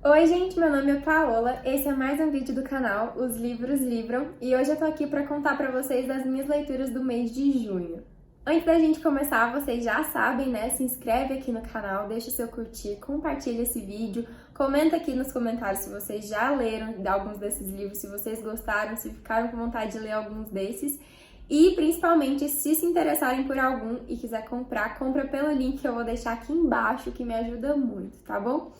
Oi gente, meu nome é Paola, esse é mais um vídeo do canal Os Livros Livram e hoje eu tô aqui pra contar pra vocês das minhas leituras do mês de junho. Antes da gente começar, vocês já sabem, né? Se inscreve aqui no canal, deixa o seu curtir, compartilha esse vídeo, comenta aqui nos comentários se vocês já leram alguns desses livros, se vocês gostaram, se ficaram com vontade de ler alguns desses. E principalmente, se interessarem por algum e quiser comprar, compra pelo link que eu vou deixar aqui embaixo, que me ajuda muito, tá bom?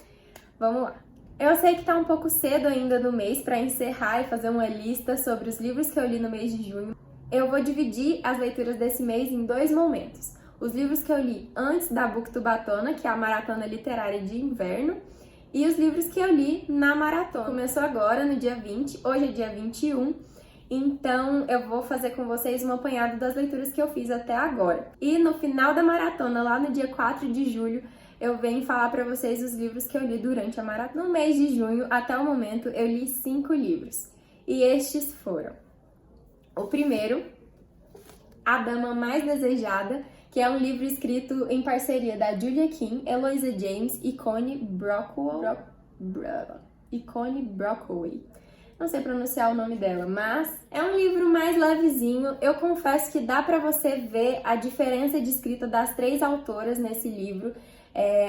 Vamos lá! Eu sei que tá um pouco cedo ainda no mês para encerrar e fazer uma lista sobre os livros que eu li no mês de junho. Eu vou dividir as leituras desse mês em dois momentos. Os livros que eu li antes da Booktubatona, que é a maratona literária de inverno, e os livros que eu li na maratona. Começou agora, no dia 20, hoje é dia 21, então eu vou fazer com vocês um apanhado das leituras que eu fiz até agora. E no final da maratona, lá no dia 4 de julho, eu venho falar para vocês os livros que eu li durante a maratona. No mês de junho, até o momento, eu li 5 livros. E estes foram: o primeiro, A Dama Mais Desejada, que é um livro escrito em parceria da Julia Kim, Eloisa James e Connie Brockway. Não sei pronunciar o nome dela, mas é um livro mais levezinho. Eu confesso que dá para você ver a diferença de escrita das 3 autoras nesse livro.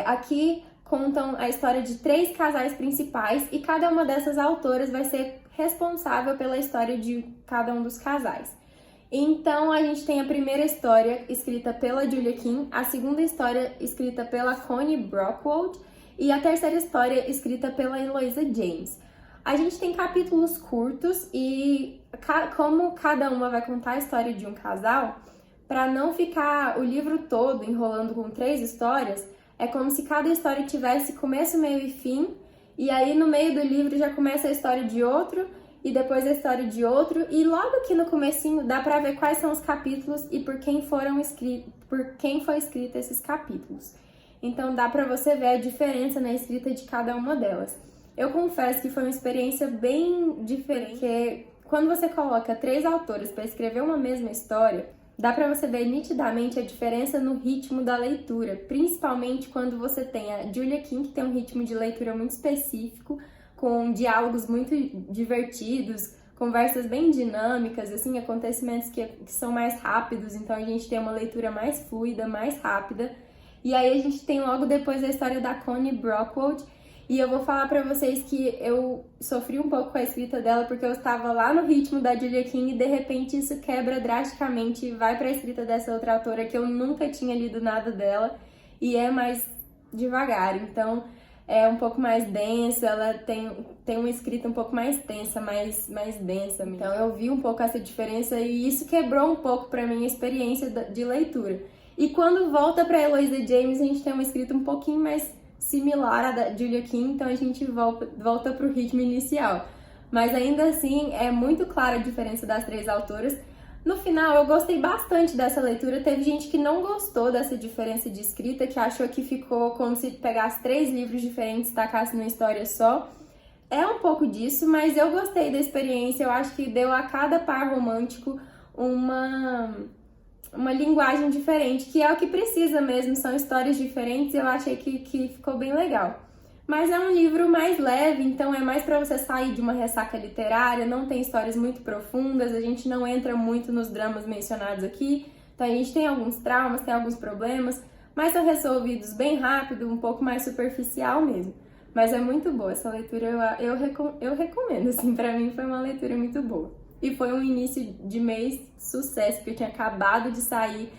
Aqui contam a história de 3 casais principais e cada uma dessas autoras vai ser responsável pela história de cada um dos casais. Então a gente tem a primeira história escrita pela Julia Kim, a segunda história escrita pela Connie Brockway e a terceira história escrita pela Eloisa James. A gente tem capítulos curtos e como cada uma vai contar a história de um casal, para não ficar o livro todo enrolando com 3 histórias, é como se cada história tivesse começo, meio e fim, e aí no meio do livro já começa a história de outro, e depois a história de outro, e logo aqui no comecinho dá pra ver quais são os capítulos e por quem foi escrito esses capítulos. Então dá pra você ver a diferença na escrita de cada uma delas. Eu confesso que foi uma experiência bem diferente, porque quando você coloca 3 autores para escrever uma mesma história, dá pra você ver nitidamente a diferença no ritmo da leitura, principalmente quando você tem a Julia Kim, que tem um ritmo de leitura muito específico, com diálogos muito divertidos, conversas bem dinâmicas, assim, acontecimentos que são mais rápidos, então a gente tem uma leitura mais fluida, mais rápida. E aí a gente tem logo depois a história da Connie Brockway, e eu vou falar pra vocês que eu sofri um pouco com a escrita dela, porque eu estava lá no ritmo da Julia Kim e de repente isso quebra drasticamente e vai pra escrita dessa outra autora que eu nunca tinha lido nada dela e é mais devagar, então é um pouco mais densa, ela tem uma escrita um pouco mais tensa, mais densa. Então eu vi um pouco essa diferença e isso quebrou um pouco pra mim a experiência de leitura. E quando volta pra Eloisa James, a gente tem uma escrita um pouquinho mais similar à da Julia Kim, então a gente volta pro ritmo inicial. Mas ainda assim, é muito clara a diferença das 3 autoras. No final, eu gostei bastante dessa leitura. Teve gente que não gostou dessa diferença de escrita, que achou que ficou como se pegasse 3 livros diferentes e tacasse numa história só. É um pouco disso, mas eu gostei da experiência. Eu acho que deu a cada par romântico uma linguagem diferente, que é o que precisa mesmo, são histórias diferentes, eu achei que ficou bem legal. Mas é um livro mais leve, então é mais para você sair de uma ressaca literária, não tem histórias muito profundas, a gente não entra muito nos dramas mencionados aqui, então a gente tem alguns traumas, tem alguns problemas, mas são resolvidos bem rápido, um pouco mais superficial mesmo. Mas é muito boa essa leitura, eu recomendo, assim, pra mim foi uma leitura muito boa. E foi um início de mês sucesso, porque eu tinha acabado de sair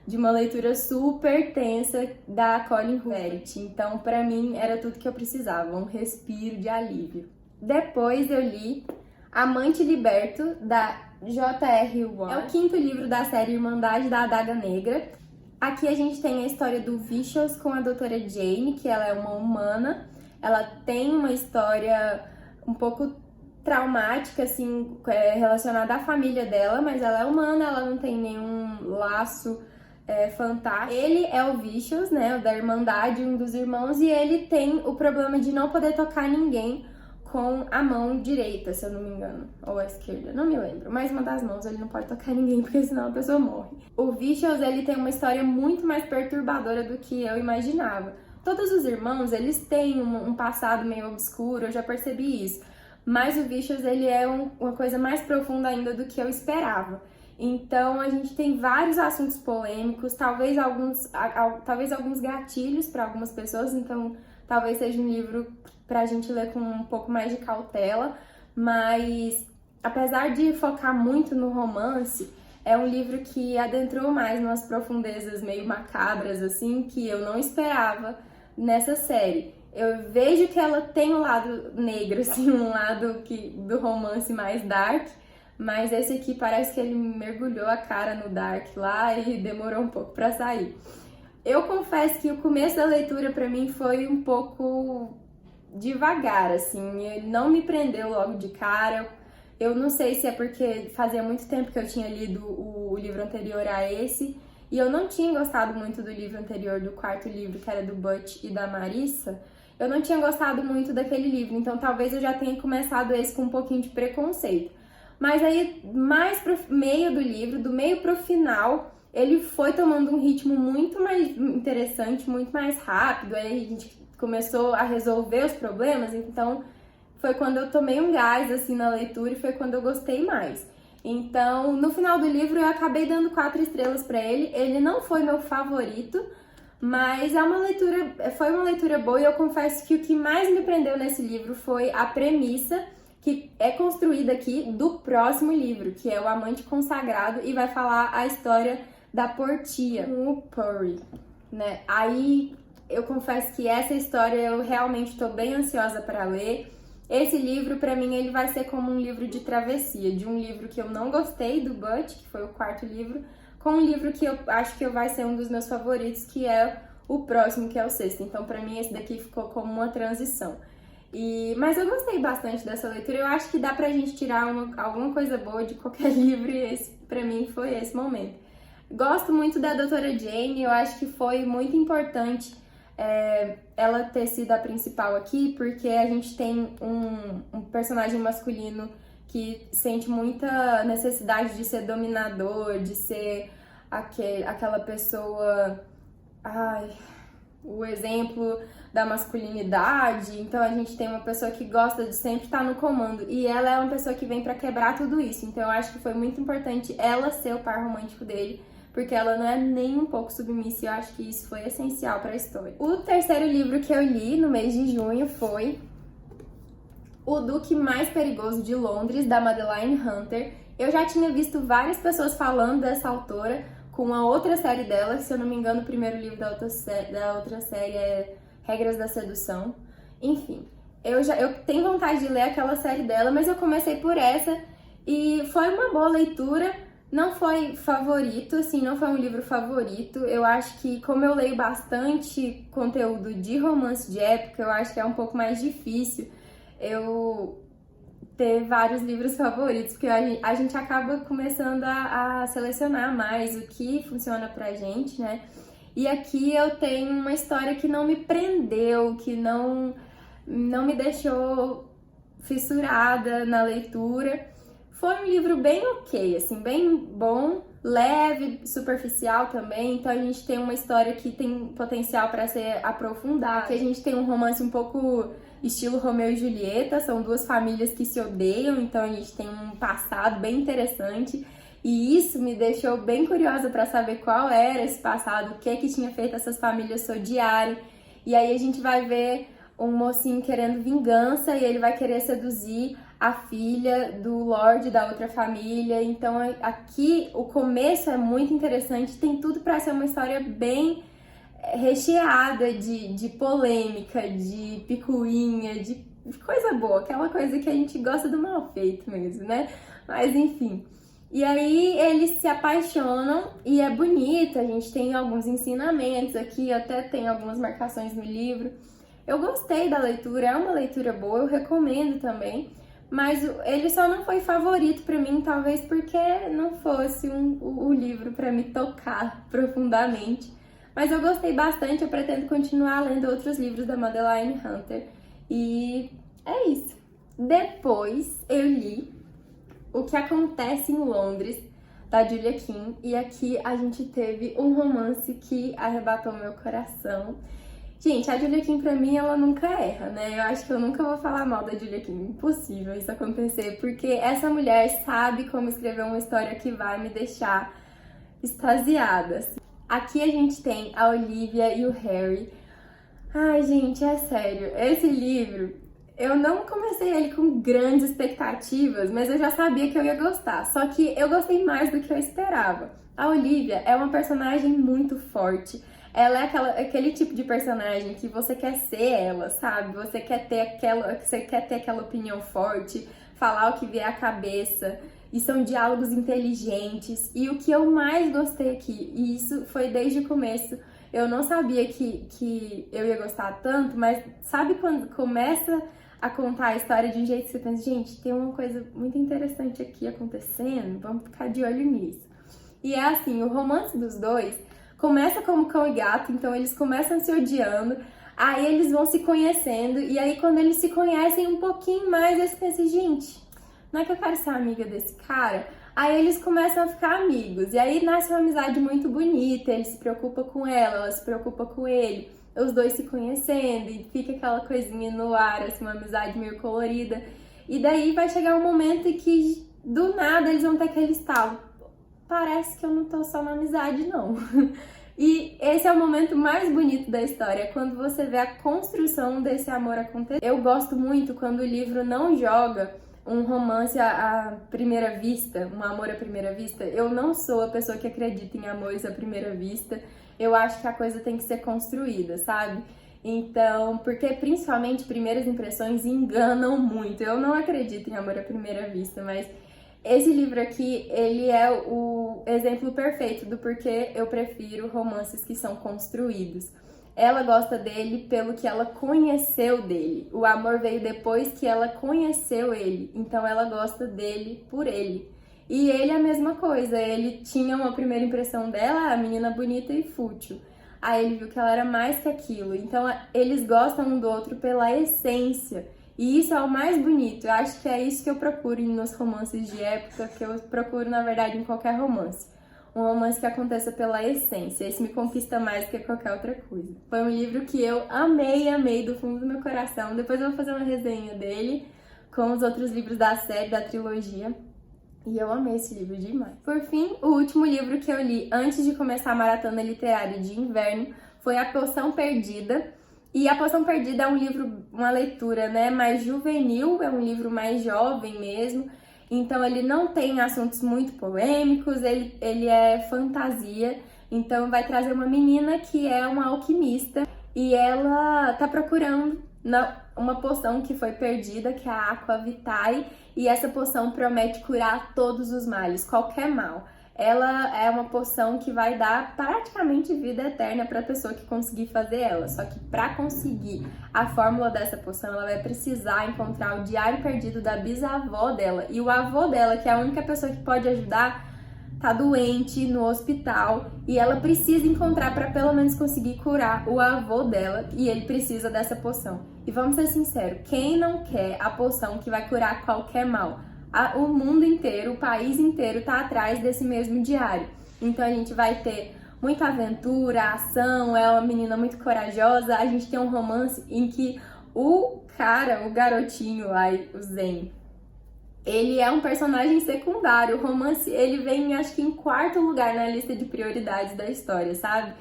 de uma leitura super tensa da Colleen Hoover. Então, pra mim, era tudo que eu precisava, um respiro de alívio. Depois eu li Amante Liberto, da J.R. Ward. É o 5º livro da série Irmandade da Adaga Negra. Aqui a gente tem a história do Vicious com a doutora Jane, que ela é uma humana. Ela tem uma história um pouco traumática, assim, relacionada à família dela, mas ela é humana, ela não tem nenhum laço fantástico. Ele é o Vicious, né, o da Irmandade, um dos irmãos, e ele tem o problema de não poder tocar ninguém com a mão direita, se eu não me engano, ou a esquerda, não me lembro, mas uma das mãos ele não pode tocar ninguém, porque senão a pessoa morre. O Vicious, ele tem uma história muito mais perturbadora do que eu imaginava. todos os irmãos, eles têm um passado meio obscuro, eu já percebi isso. Mas o Vicious, ele é uma coisa mais profunda ainda do que eu esperava. Então, a gente tem vários assuntos polêmicos, talvez alguns gatilhos para algumas pessoas, então talvez seja um livro pra gente ler com um pouco mais de cautela, mas apesar de focar muito no romance, é um livro que adentrou mais umas profundezas meio macabras, assim, que eu não esperava nessa série. Eu vejo que ela tem um lado negro, assim, um lado do romance mais dark, mas esse aqui parece que ele mergulhou a cara no dark lá e demorou um pouco pra sair. Eu confesso que o começo da leitura pra mim foi um pouco devagar, assim, ele não me prendeu logo de cara. Eu não sei se é porque fazia muito tempo que eu tinha lido o livro anterior a esse, e eu não tinha gostado muito do livro anterior, do quarto livro, que era do Butch e da Marissa. Eu não tinha gostado muito daquele livro, então talvez eu já tenha começado esse com um pouquinho de preconceito. Mas aí, mais pro meio do livro, do meio pro final, ele foi tomando um ritmo muito mais interessante, muito mais rápido. Aí a gente começou a resolver os problemas, então foi quando eu tomei um gás assim na leitura e foi quando eu gostei mais. Então, no final do livro eu acabei dando 4 estrelas para ele. Ele não foi meu favorito, mas foi uma leitura boa, e eu confesso que o que mais me prendeu nesse livro foi a premissa que é construída aqui do próximo livro, que é O Amante Consagrado, e vai falar a história da Portia, o Purry, né? Aí eu confesso que essa história eu realmente estou bem ansiosa para ler. Esse livro, para mim, ele vai ser como um livro de travessia, de um livro que eu não gostei, do Butch, que foi o quarto livro, com um livro que eu acho que vai ser um dos meus favoritos, que é o próximo, que é o sexto. Então, para mim, esse daqui ficou como uma transição. Mas eu gostei bastante dessa leitura. Eu acho que dá pra gente tirar alguma coisa boa de qualquer livro, e esse, pra mim, foi esse momento. Gosto muito da Doutora Jane, eu acho que foi muito importante ela ter sido a principal aqui, porque a gente tem um personagem masculino que sente muita necessidade de ser dominador, de ser aquela pessoa, o exemplo da masculinidade. Então a gente tem uma pessoa que gosta de sempre estar no comando, e ela é uma pessoa que vem pra quebrar tudo isso. Então eu acho que foi muito importante ela ser o par romântico dele, porque ela não é nem um pouco submissa, e eu acho que isso foi essencial para a história. O terceiro livro que eu li no mês de junho foi O Duque Mais Perigoso de Londres, da Madeline Hunter. Eu já tinha visto várias pessoas falando dessa autora com a outra série dela, que, se eu não me engano, o primeiro livro da outra série é Regras da Sedução. Enfim, eu tenho vontade de ler aquela série dela, mas eu comecei por essa e foi uma boa leitura. Não foi favorito, assim, não foi um livro favorito. Eu acho que, como eu leio bastante conteúdo de romance de época, eu acho que é um pouco mais difícil eu ter vários livros favoritos, porque a gente acaba começando a selecionar mais o que funciona pra gente, né? E aqui eu tenho uma história que não me prendeu, que não me deixou fissurada na leitura. Foi um livro bem ok, assim, bem bom, leve, superficial também. Então a gente tem uma história que tem potencial para ser aprofundada. Aqui a gente tem um romance um pouco estilo Romeu e Julieta, são duas famílias que se odeiam, então a gente tem um passado bem interessante. E isso me deixou bem curiosa para saber qual era esse passado, o que tinha feito essas famílias se odiarem. E aí a gente vai ver um mocinho querendo vingança, e ele vai querer seduzir a filha do Lorde da outra família. Então aqui o começo é muito interessante, tem tudo para ser uma história bem recheada de polêmica, de picuinha, de coisa boa, aquela coisa que a gente gosta do mal feito mesmo, né? Mas enfim. E aí eles se apaixonam e é bonito, a gente tem alguns ensinamentos aqui, até tem algumas marcações no livro. Eu gostei da leitura, é uma leitura boa, eu recomendo também. Mas ele só não foi favorito pra mim, talvez porque não fosse o livro pra me tocar profundamente. Mas eu gostei bastante, eu pretendo continuar lendo outros livros da Madeline Hunter. E é isso. Depois eu li O Que Acontece em Londres, da Julia Quinn. E aqui a gente teve um romance que arrebatou meu coração. Gente, a Julia Kim, pra mim, ela nunca erra, né? Eu acho que eu nunca vou falar mal da Julia Kim. Impossível isso acontecer, porque essa mulher sabe como escrever uma história que vai me deixar extasiada. Aqui a gente tem a Olivia e o Harry. Ai, gente, é sério. Esse livro, eu não comecei ele com grandes expectativas, mas eu já sabia que eu ia gostar. Só que eu gostei mais do que eu esperava. A Olivia é uma personagem muito forte. Ela é aquele tipo de personagem que você quer ser ela, sabe? Você quer ter aquela opinião forte, falar o que vier à cabeça. E são diálogos inteligentes. E o que eu mais gostei aqui, e isso foi desde o começo, eu não sabia que eu ia gostar tanto, mas sabe quando começa a contar a história de um jeito que você pensa, gente, tem uma coisa muito interessante aqui acontecendo, vamos ficar de olho nisso. E é assim, o romance dos dois começa como cão e gato, então eles começam se odiando, aí eles vão se conhecendo, e aí quando eles se conhecem um pouquinho mais, eles pensam, gente, não é que eu quero ser amiga desse cara? Aí eles começam a ficar amigos, e aí nasce uma amizade muito bonita, ele se preocupa com ela se preocupa com ele, os dois se conhecendo, e fica aquela coisinha no ar, assim, uma amizade meio colorida. E daí vai chegar um momento em que, do nada, eles vão ter aquele estalo. Parece que eu não tô só na amizade, não. E esse é o momento mais bonito da história, quando você vê a construção desse amor acontecer. Eu gosto muito quando o livro não joga um romance à primeira vista, um amor à primeira vista. Eu não sou a pessoa que acredita em amores à primeira vista. Eu acho que a coisa tem que ser construída, sabe? Então, porque principalmente primeiras impressões enganam muito. Eu não acredito em amor à primeira vista, mas esse livro aqui, ele é o exemplo perfeito do porquê eu prefiro romances que são construídos. Ela gosta dele pelo que ela conheceu dele. O amor veio depois que ela conheceu ele. Então ela gosta dele por ele. E ele é a mesma coisa. Ele tinha uma primeira impressão dela, a menina bonita e fútil. Aí ele viu que ela era mais que aquilo. Então eles gostam um do outro pela essência. E isso é o mais bonito. Eu acho que é isso que eu procuro nos romances de época, que eu procuro, na verdade, em qualquer romance. Um romance que aconteça pela essência. Esse me conquista mais do que qualquer outra coisa. Foi um livro que eu amei do fundo do meu coração. Depois eu vou fazer uma resenha dele com os outros livros da série, da trilogia. E eu amei esse livro demais. Por fim, o último livro que eu li antes de começar a maratona literária de inverno foi A Poção Perdida. E A Poção Perdida é um livro, uma leitura, né, mais juvenil, é um livro mais jovem mesmo. Então ele não tem assuntos muito polêmicos, ele é fantasia. Então vai trazer uma menina que é uma alquimista e ela tá procurando uma poção que foi perdida, que é a Aqua Vitae, e essa poção promete curar todos os males, qualquer mal. Ela é uma poção que vai dar praticamente vida eterna para a pessoa que conseguir fazer ela. Só que para conseguir a fórmula dessa poção, ela vai precisar encontrar o diário perdido da bisavó dela. E o avô dela, que é a única pessoa que pode ajudar, tá doente no hospital. E ela precisa encontrar para pelo menos conseguir curar o avô dela. E ele precisa dessa poção. E vamos ser sinceros, quem não quer a poção que vai curar qualquer mal? O mundo inteiro, o país inteiro tá atrás desse mesmo diário. Então a gente vai ter muita aventura, ação, é uma menina muito corajosa. A gente tem um romance em que o garotinho lá, o Zen, ele é um personagem secundário. O romance, ele vem, acho que em quarto lugar na lista de prioridades da história, sabe?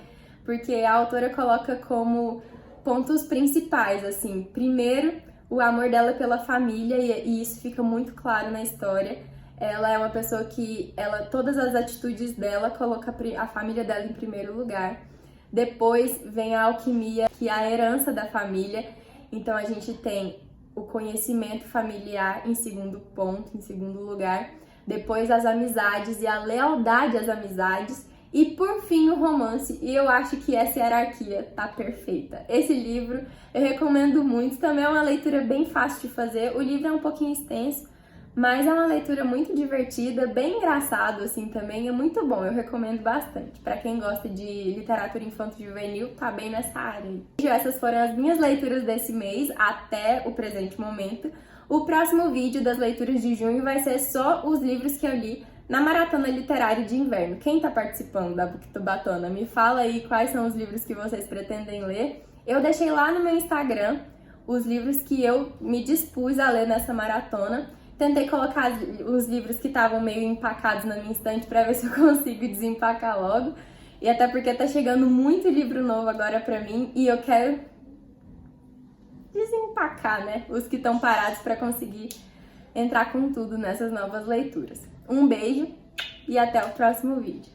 Porque a autora coloca como pontos principais, assim, primeiro, o amor dela pela família, e isso fica muito claro na história. Ela é uma pessoa que, todas as atitudes dela coloca a família dela em primeiro lugar. Depois vem a alquimia, que é a herança da família. Então a gente tem o conhecimento familiar em segundo ponto, em segundo lugar. Depois as amizades e a lealdade às amizades. E por fim o romance, e eu acho que essa hierarquia tá perfeita. Esse livro eu recomendo muito, também é uma leitura bem fácil de fazer. O livro é um pouquinho extenso, mas é uma leitura muito divertida, bem engraçado assim também, é muito bom, eu recomendo bastante. Pra quem gosta de literatura infanto-juvenil, tá bem nessa área. Essas foram as minhas leituras desse mês, até o presente momento. O próximo vídeo das leituras de junho vai ser só os livros que eu li na Maratona Literária de Inverno. Quem tá participando da Booktubatona? Me fala aí quais são os livros que vocês pretendem ler Eu deixei lá no meu Instagram os livros que eu me dispus a ler nessa maratona. Tentei colocar os livros que estavam meio empacados na minha estante para ver se eu consigo desempacar logo. E até porque tá chegando muito livro novo agora pra mim e eu quero desempacar, né, os que estão parados para conseguir entrar com tudo nessas novas leituras. Um beijo e até o próximo vídeo.